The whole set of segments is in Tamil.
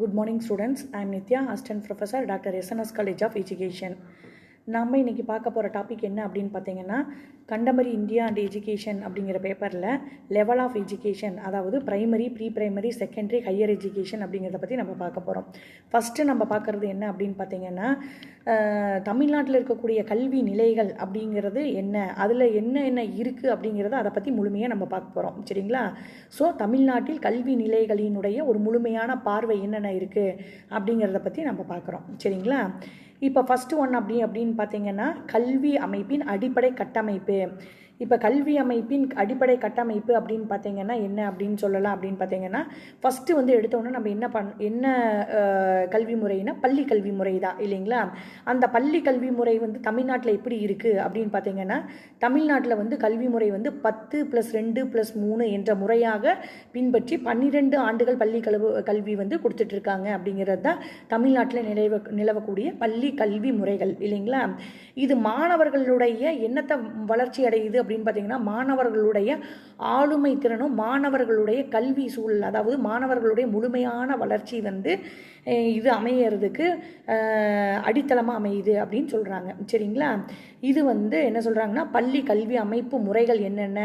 Good morning students. I am Nitya, Assistant Professor, Dr. SNS College of Education. நம்ம இன்றைக்கி பார்க்க போகிற டாபிக் என்ன அப்படின்னு பார்த்தீங்கன்னா கண்டமரி இந்தியா அண்ட் எஜுகேஷன் அப்படிங்கிற பேப்பரில் லெவல் ஆஃப் எஜுகேஷன், அதாவது primary, pre primary, secondary, higher education அப்படிங்கிறத பற்றி நம்ம பார்க்க போகிறோம். ஃபஸ்ட்டு நம்ம பார்க்குறது என்ன அப்படின்னு பார்த்தீங்கன்னா தமிழ்நாட்டில் இருக்கக்கூடிய கல்வி நிலைகள் அப்படிங்கிறது என்ன, அதில் என்ன இருக்குது அப்படிங்கிறத அதை பற்றி முழுமையாக நம்ம பார்க்க போகிறோம். சரிங்களா? ஸோ தமிழ்நாட்டில் கல்வி நிலைகளினுடைய ஒரு முழுமையான பார்வை என்னென்ன இருக்குது அப்படிங்கிறத பற்றி நம்ம பார்க்குறோம். சரிங்களா? இப்போ ஃபஸ்ட்டு ஒன் அப்படின்னு பார்த்தீங்கன்னா கல்வி அமைப்பின் அடிப்படை கட்டமைப்பு. இப்போ கல்வி அமைப்பின் அடிப்படை கட்டமைப்பு அப்படின்னு பார்த்தீங்கன்னா என்ன அப்படின்னு சொல்லலாம் அப்படின்னு பார்த்தீங்கன்னா ஃபஸ்ட்டு வந்து எடுத்தோன்னே நம்ம என்ன கல்வி முறைனா பள்ளி கல்வி முறை தான் இல்லைங்களா? அந்த பள்ளி கல்வி முறை வந்து தமிழ்நாட்டில் எப்படி இருக்குது அப்படின்னு பார்த்தீங்கன்னா தமிழ்நாட்டில் வந்து கல்வி முறை வந்து 10+2+3 என்ற முறையாக பின்பற்றி 12 ஆண்டுகள் பள்ளி கல்வி வந்து கொடுத்துட்ருக்காங்க அப்படிங்கிறது தான் தமிழ்நாட்டில் நிலவக்கூடிய பள்ளி கல்வி முறைகள் இல்லைங்களா? இது மாணவர்களுடைய என்னத்தை வளர்ச்சி அடையுது அப்படின்னு பார்த்தீங்கன்னா மாணவர்களுடைய ஆளுமை திறனும் மாணவர்களுடைய கல்வி சூழல், அதாவது மாணவர்களுடைய முழுமையான வளர்ச்சி வந்து இது அமையறதுக்கு அடித்தளமாக அமையுது அப்படின்னு சொல்கிறாங்க. சரிங்களா? இது வந்து என்ன சொல்கிறாங்கன்னா பள்ளி கல்வி அமைப்பு முறைகள் என்னென்ன,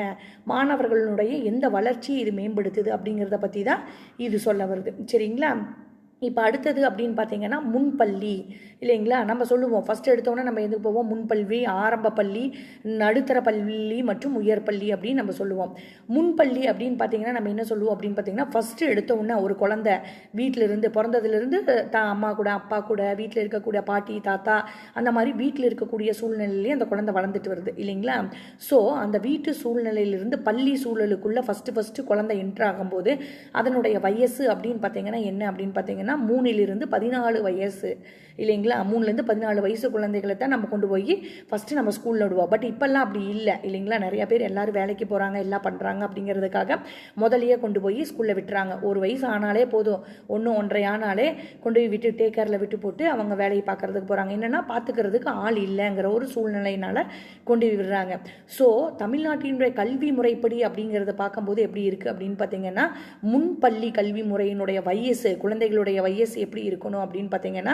மாணவர்களுடைய எந்த வளர்ச்சி இது மேம்படுத்துது அப்படிங்கிறத பற்றி தான் இது சொல்ல வருது. சரிங்களா? இப்போ அடுத்தது அப்படின்னு பார்த்தீங்கன்னா முன்பள்ளி இல்லைங்களா? நம்ம சொல்லுவோம் ஃபஸ்ட்டு எடுத்தோன்னே நம்ம எதுக்கு போவோம், முன்பள்ளி, ஆரம்ப பள்ளி, நடுத்தர பள்ளி மற்றும் உயர்பள்ளி அப்படின்னு நம்ம சொல்லுவோம். முன்பள்ளி அப்படின்னு பார்த்தீங்கன்னா நம்ம என்ன சொல்லுவோம் அப்படின்னு பார்த்தீங்கன்னா ஃபஸ்ட்டு எடுத்தோன்னே ஒரு குழந்தை வீட்டிலிருந்து பிறந்ததுலேருந்து அம்மா கூட அப்பா கூட வீட்டில் இருக்கக்கூடிய பாட்டி தாத்தா அந்த மாதிரி வீட்டில் இருக்கக்கூடிய சூழ்நிலையிலேயே அந்த குழந்தை வளர்ந்துட்டு வருது இல்லைங்களா? ஸோ அந்த வீட்டு சூழ்நிலையிலிருந்து பள்ளி சூழலுக்குள்ளே ஃபஸ்ட்டு குழந்தை என்ட்ரு ஆகும்போது அதனுடைய வயசு அப்படின்னு பார்த்தீங்கன்னா என்ன அப்படின்னு பார்த்தீங்கன்னா 3லிருந்து 14 வயசு இல்லைங்களா? 3லேருந்து 14 வயசு குழந்தைகளை தான் நம்ம கொண்டு போய் ஃபஸ்ட்டு நம்ம ஸ்கூலில் விடுவோம். பட் இப்போல்லாம் அப்படி இல்லை இல்லைங்களா? நிறையா பேர் எல்லோரும் வேலைக்கு போகிறாங்க, எல்லாம் பண்ணுறாங்க அப்படிங்கிறதுக்காக முதலையே கொண்டு போய் ஸ்கூலில் விட்டுறாங்க. ஒரு வயசு ஆனாலே போதும், 1-1.5 ஆனாலே கொண்டு போய் விட்டு டேக் கேரில் விட்டு போட்டு அவங்க வேலையை பார்க்குறதுக்கு போகிறாங்க. என்னென்னா பார்த்துக்கிறதுக்கு ஆள் இல்லைங்கிற ஒரு சூழ்நிலையினால் கொண்டு போய் விடுறாங்க. ஸோ தமிழ்நாட்டினுடைய கல்வி முறைப்படி அப்படிங்கிறத பார்க்கும்போது எப்படி இருக்குது அப்படின்னு பார்த்தீங்கன்னா முன்பள்ளி கல்வி முறையினுடைய வயசு, குழந்தைகளுடைய வயசு எப்படி இருக்கணும் அப்படின்னு பார்த்தீங்கன்னா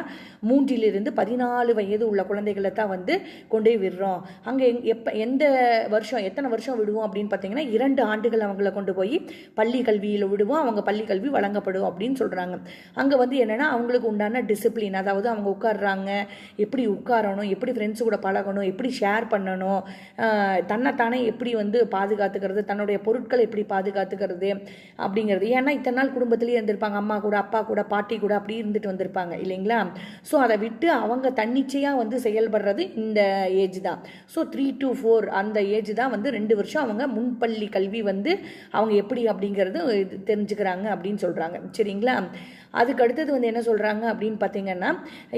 3லிருந்து 14 வயது உள்ள குழந்தைகளை தான் வந்து கொண்டு போய் விடுறோம். அங்கே எத்தனை வருஷம் விடுவோம் அப்படின்னு பார்த்தீங்கன்னா 2 ஆண்டுகள் அவங்கள கொண்டு போய் பள்ளி கல்வியில் விடுவோம். அவங்க பள்ளி கல்வி வழங்கப்படும் அப்படின்னு சொல்கிறாங்க. அங்கே வந்து என்னென்னா அவங்களுக்கு உண்டான டிசிப்ளின், அதாவது அவங்க உட்காடுறாங்க, எப்படி உட்காரணும், எப்படி ஃப்ரெண்ட்ஸு கூட பழகணும், எப்படி ஷேர் பண்ணணும், தன்னைத்தானே எப்படி வந்து பாதுகாத்துக்கிறது, தன்னுடைய பொருட்களை எப்படி பாதுகாத்துக்கிறது அப்படிங்கிறது. ஏன்னா இத்தனை நாள் குடும்பத்திலேயே இருந்திருப்பாங்க, அம்மா கூட அப்பா கூட பாட்டி கூட அப்படி இருந்துட்டு வந்திருப்பாங்க இல்லைங்களா? ஸோ அதை விட்டு அவங்க தன்னிச்சையாக வந்து செயல்படுறது இந்த ஏஜ் தான். ஸோ 3 to 4 அந்த ஏஜ் தான் வந்து 2 வருஷம் அவங்க முன்பள்ளி கல்வி வந்து அவங்க எப்படி அப்படிங்கிறது தெரிஞ்சுக்கிறாங்க அப்படின்னு சொல்கிறாங்க. சரிங்களா? அதுக்கு அடுத்தது வந்து என்ன சொல்கிறாங்க அப்படின்னு பார்த்தீங்கன்னா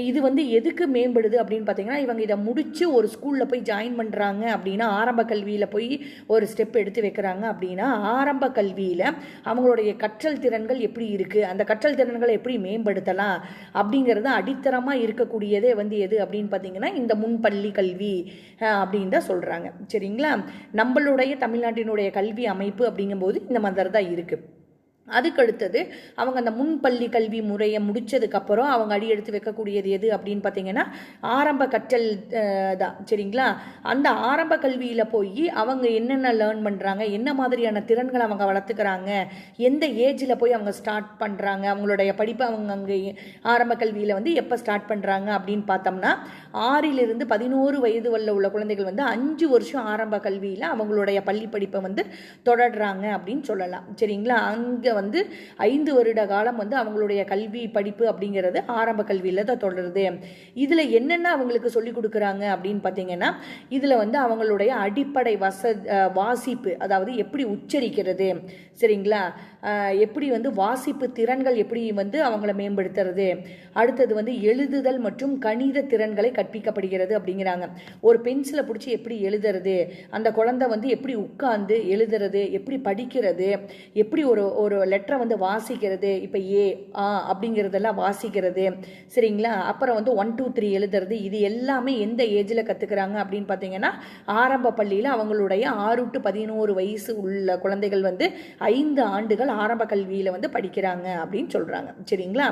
இது வந்து எதுக்கு மேம்படுது அப்படின்னு பார்த்தீங்கன்னா இவங்க இதை முடித்து ஒரு ஸ்கூலில் போய் ஜாயின் பண்ணுறாங்க அப்படின்னா ஆரம்ப கல்வியில் போய் ஒரு ஸ்டெப் எடுத்து வைக்கிறாங்க அப்படின்னா ஆரம்ப கல்வியில் அவங்களுடைய கற்றல் திறன்கள் எப்படி இருக்குது, அந்த கற்றல் திறன்களை எப்படி மேம்படுத்தலாம் அப்படிங்கிறது அடித்தரமாக இருக்கக்கூடியதே வந்து எது அப்படின்னு பார்த்தீங்கன்னா இந்த முன்பள்ளி கல்வி அப்படின்னு தான் சொல்கிறாங்க. சரிங்களா? நம்மளுடைய தமிழ்நாட்டினுடைய கல்வி அமைப்பு அப்படிங்கும்போது இந்த மாதிரி தான் இருக்குது. அதுக்கடுத்தது அவங்க அந்த முன்பள்ளி கல்வி முறையை முடித்ததுக்கப்புறம் அவங்க அடி எடுத்து வைக்கக்கூடியது எது அப்படின்னு பார்த்தீங்கன்னா ஆரம்ப கற்றல் தான். சரிங்களா? அந்த ஆரம்ப கல்வியில் போய் அவங்க என்னென்ன லேர்ன் பண்ணுறாங்க, என்ன மாதிரியான திறன்களை அவங்க வளர்த்துக்கிறாங்க, எந்த ஏஜில் போய் அவங்க ஸ்டார்ட் பண்ணுறாங்க, அவங்களுடைய படிப்பை அவங்க அங்கே ஆரம்ப கல்வியில் வந்து எப்போ ஸ்டார்ட் பண்ணுறாங்க அப்படின்னு பார்த்தோம்னா 6லிருந்து 11 வயது உள்ள குழந்தைகள் வந்து 5 வருஷம் ஆரம்ப கல்வியில் அவங்களுடைய பள்ளி படிப்பை வந்து தொடர்றாங்க அப்படின்னு சொல்லலாம். சரிங்களா? அங்கே வந்து 5 வருட காலம் வந்து அவங்களுடைய கல்வி படிப்பு அப்படிங்கிறது ஆரம்ப கல்வியில் தான் தொடருது. இதில் என்னென்ன அவங்களுக்கு சொல்லிக் கொடுக்குறாங்க அப்படின்னு பார்த்தீங்கன்னா இதில் வந்து அவங்களுடைய அடிப்படை வாசிப்பு, அதாவது எப்படி உச்சரிக்கிறது, சரிங்களா, எப்படி வந்து வாசிப்பு திறன்கள் எப்படி வந்து அவங்கள மேம்படுத்துறது, அடுத்தது வந்து எழுதுதல் மற்றும் கணித திறன்களை கற்பிக்கப்படுகிறது அப்படிங்கிறாங்க. ஒரு பென்சிலை பிடிச்சி எப்படி எழுதுறது, அந்த குழந்தை வந்து எப்படி உட்கார்ந்து எழுதுறது, எப்படி படிக்கிறது, எப்படி ஒரு லெட்டரை வந்து வாசிக்கிறது, இப்போ அப்படிங்கிறதெல்லாம் வாசிக்கிறது, சரிங்களா. அப்புறம் வந்து 1 2 3 எழுதுறது, இது எல்லாமே எந்த ஏஜில் கற்றுக்குறாங்க அப்படின்னு பார்த்தீங்கன்னா ஆரம்ப பள்ளியில் அவங்களுடைய 6 to 11 வயசு உள்ள குழந்தைகள் வந்து 5 ஆண்டுகள் ஆரம்ப கல்வியில் வந்து படிக்கிறாங்க அப்படின்னு சொல்கிறாங்க, சரிங்களா.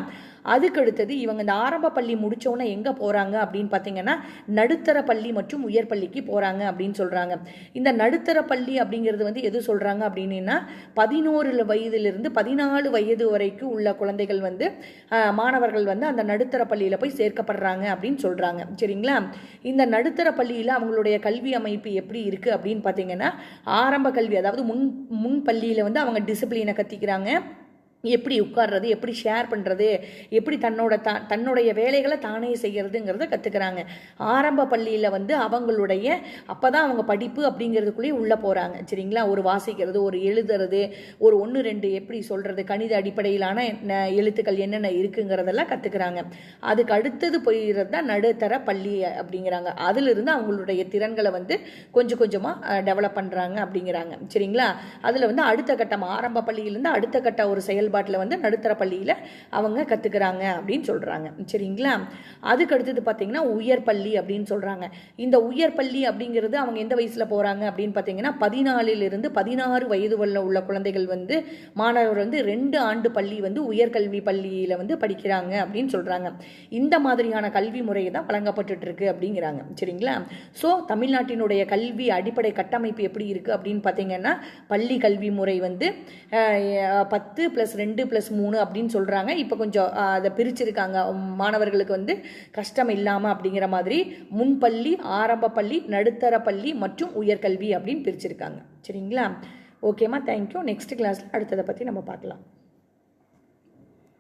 அதுக்கு அடுத்தது இவங்க இந்த ஆரம்ப பள்ளி முடித்தோன்னே எங்கே போகிறாங்க அப்படின்னு பார்த்தீங்கன்னா நடுத்தர பள்ளி மற்றும் உயர் பள்ளிக்கு போகிறாங்க அப்படின்னு சொல்கிறாங்க. இந்த நடுத்தர பள்ளி அப்படிங்கிறது வந்து எது சொல்கிறாங்க அப்படின்னா 11 வயதிலிருந்து 14 வயது வரைக்கும் உள்ள குழந்தைகள் வந்து மாணவர்கள் வந்து அந்த நடுத்தர பள்ளியில் போய் சேர்க்கப்படுறாங்க அப்படின்னு சொல்கிறாங்க, சரிங்களா. இந்த நடுத்தர பள்ளியில் அவங்களுடைய கல்வி அமைப்பு எப்படி இருக்குது அப்படின்னு பார்த்தீங்கன்னா ஆரம்ப கல்வி, அதாவது முன் பள்ளியில் வந்து அவங்க டிசிப்ளினை கற்றுக்கிறாங்க, எப்படி உட்கார்றது, எப்படி ஷேர் பண்ணுறது, எப்படி தன்னுடைய வேலைகளை தானே செய்கிறதுங்கிறத கற்றுக்கிறாங்க. ஆரம்ப பள்ளியில் வந்து அவங்களுடைய அப்போ தான் அவங்க படிப்பு அப்படிங்கிறதுக்குள்ளேயே உள்ளே போகிறாங்க, சரிங்களா. ஒரு வாசிக்கிறது, ஒரு எழுதுறது, ஒரு 1 2 எப்படி சொல்கிறது, கணித அடிப்படையிலான எழுத்துக்கள் என்னென்ன இருக்குங்கிறதெல்லாம் கற்றுக்கிறாங்க. அதுக்கு அடுத்தது போயிடுறது தான் நடுத்தர பள்ளி அப்படிங்கிறாங்க. அதிலிருந்து அவங்களுடைய திறன்களை வந்து கொஞ்சம் கொஞ்சமாக டெவலப் பண்ணுறாங்க அப்படிங்கிறாங்க, சரிங்களா. அதில் வந்து அடுத்த கட்டம் ஆரம்ப பள்ளியிலேருந்து அடுத்த கட்ட ஒரு செயல்பாட்டில் வந்து நடுத்தர பள்ளியில் அவங்க கற்றுக்கிறாங்க அப்படின்னு சொல்கிறாங்க, சரிங்களா. அதுக்கு அடுத்தது பார்த்தீங்கன்னா உயர் பள்ளி அப்படின்னு சொல்கிறாங்க. இந்த உயர் பள்ளி அப்படிங்கிறது அவங்க எந்த வயசில் போகிறாங்க அப்படின்னு பார்த்தீங்கன்னா 14 to 16 வயது உள்ள குழந்தைகள் வந்து மாணவர் வந்து 2 ஆண்டு பள்ளி வந்து உயர்கல்வி பள்ளியில் வந்து படிக்கிறாங்க அப்படின்னு சொல்கிறாங்க. இந்த மாதிரியான கல்வி முறை தான் வழங்கப்பட்டு இருக்கு அப்படிங்கிறாங்க, சரிங்களா. ஸோ தமிழ்நாட்டினுடைய கல்வி அடிப்படை கட்டமைப்பு எப்படி இருக்குது அப்படின்னு பார்த்தீங்கன்னா பள்ளி கல்வி முறை வந்து 10 + 2 + 3 அப்படின்னு சொல்கிறாங்க. இப்போ கொஞ்சம் அதை பிரிச்சிருக்காங்க மாணவர்களுக்கு வந்து கஷ்டம் இல்லாமல் அப்படிங்கிற மாதிரி. முன்பள்ளி, ஆரம்ப பள்ளி, நடுத்தர பள்ளி மற்றும் உயர்கல்வி அப்படின்னு பிரிச்சிருக்காங்க, சரிங்களா. ஓகேம்மா, தேங்க்யூ. நெக்ஸ்ட் கிளாஸில் அடுத்ததை பற்றி நம்ம பார்க்கலாம்.